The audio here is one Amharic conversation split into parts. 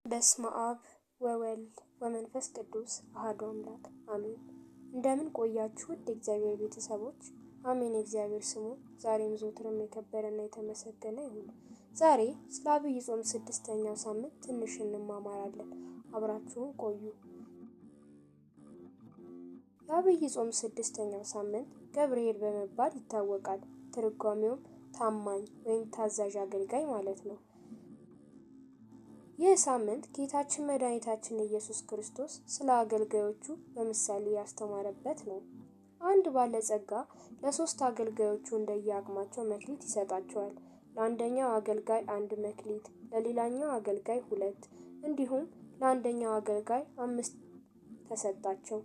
በስመ አብ ወወልድ ወመንፈስ ቅዱስ አሐዱ አምላክ አሜን። እንደምን ቆያችሁ ውድ የእግዚአብሔር ቤተሰቦች? አሜን። የእግዚአብሔር ስሙ ዛሬም ዘወትርም የከበረና የተመሰገነ ይሁን። ዛሬ ስለ አብይ ጾም ስድስተኛው ሳምንት ትንሽ እንማማራለን። አብራችሁን ቆዩ። የአብይ ጾም ስድስተኛው ሳምንት ገብርኄር በመባል ይታወቃል። ትርጓሜውም ታማኝ ወይም ታዛዥ አገልጋይ ማለት ነው። ይህ ሳምንት ጌታችን መድኃኒታችን ኢየሱስ ክርስቶስ ስለ አገልጋዮቹ በምሳሌ ያስተማረበት ነው። አንድ ባለጸጋ ለሶስት አገልጋዮቹ እንደየአቅማቸው መክሊት ይሰጣቸዋል። ለአንደኛው አገልጋይ 1 መክሊት፣ ለሌላኛው አገልጋይ 2፣ እንዲሁም ለአንደኛው አገልጋይ 5 ተሰጣቸው።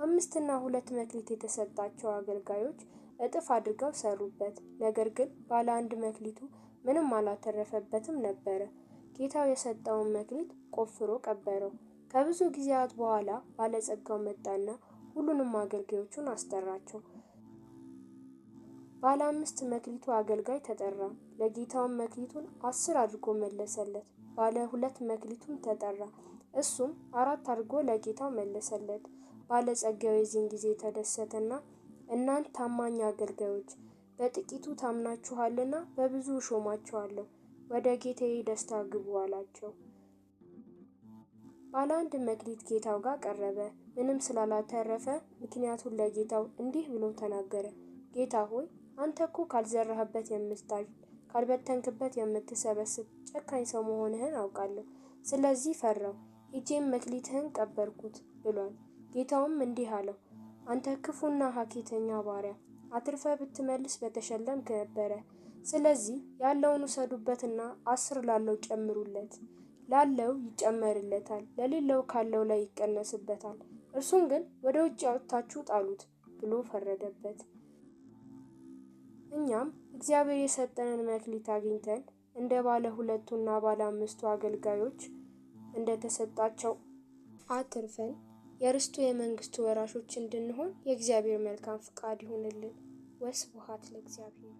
5 እና 2 መክሊት የተሰጣቸው አገልጋዮች እጥፍ አድርገው ሰሩበት። ነገር ግን ባለ 1 መክሊቱ ምንም አላተረፈበትም ነበረ። ጌታው የሰጠውን መክሊት ቆፍሮ ቀበረው። ከብዙ ጊዜያት በኋላ ባለጸጋው መጣና ሁሉንም አገልጋዮቹን አስጠራቸው። ባለ 5 መክሊቱ አገልጋይ ተጠራ። ለጌታውን መክሊቱን 10 አድርጎ መለሰለት። ባለ 2 መክሊቱም ተጠራ። እሱም 4 አድርጎ ለጌታው መለሰለት። ባለጸጋው የዚህን ጊዜ ተደሰተና እናንተ ታማኝ አገልጋዮች፣ በጥቂቱ ታምናችኋልና በብዙ እሾማችኋለሁ፣ ወደ ጌታዬ ደስታ ግቡ አላቸው። ባለ 1 መክሊት ጌታው ጋር ቀረበ። ምንም ስላላተረፈ ምክንያቱን ለጌታው እንዲህ ብሎ ተናገረ። ጌታ ሆይ፣ አንተ እኮ ካልዘራህበት የምታጭድ ካልበተንክበት የምትሰበስብ ጨካኝ ሰው መሆንህን አውቃለሁ። ስለዚህ ፈራው፣ ሄጄም መክሊትህን ቀበርኩት ብሏል። ጌታውም እንዲህ አለው፣ አንተ ክፉና ሀኬተኛ ባሪያ፣ አትርፈ ብትመልስ በተሸለምክ ነበረ። ስለዚህ ያለውን ውሰዱበትና 10 ላለው ጨምሩለት። ላለው ይጨመርለታል፣ ለሌለው ካለው ላይ ይቀነስበታል። እርሱን ግን ወደ ውጭ አውጥታችሁ ጣሉት ብሎ ፈረደበት። እኛም እግዚአብሔር የሰጠንን መክሊት አግኝተን እንደ ባለ 2ቱና ባለ 5ቱ አገልጋዮች እንደተሰጣቸው አትርፈን የርስቱ የመንግስቱ ወራሾች እንድንሆን የእግዚአብሔር መልካም ፍቃድ ይሁንልን። ወስብሐት ለእግዚአብሔር።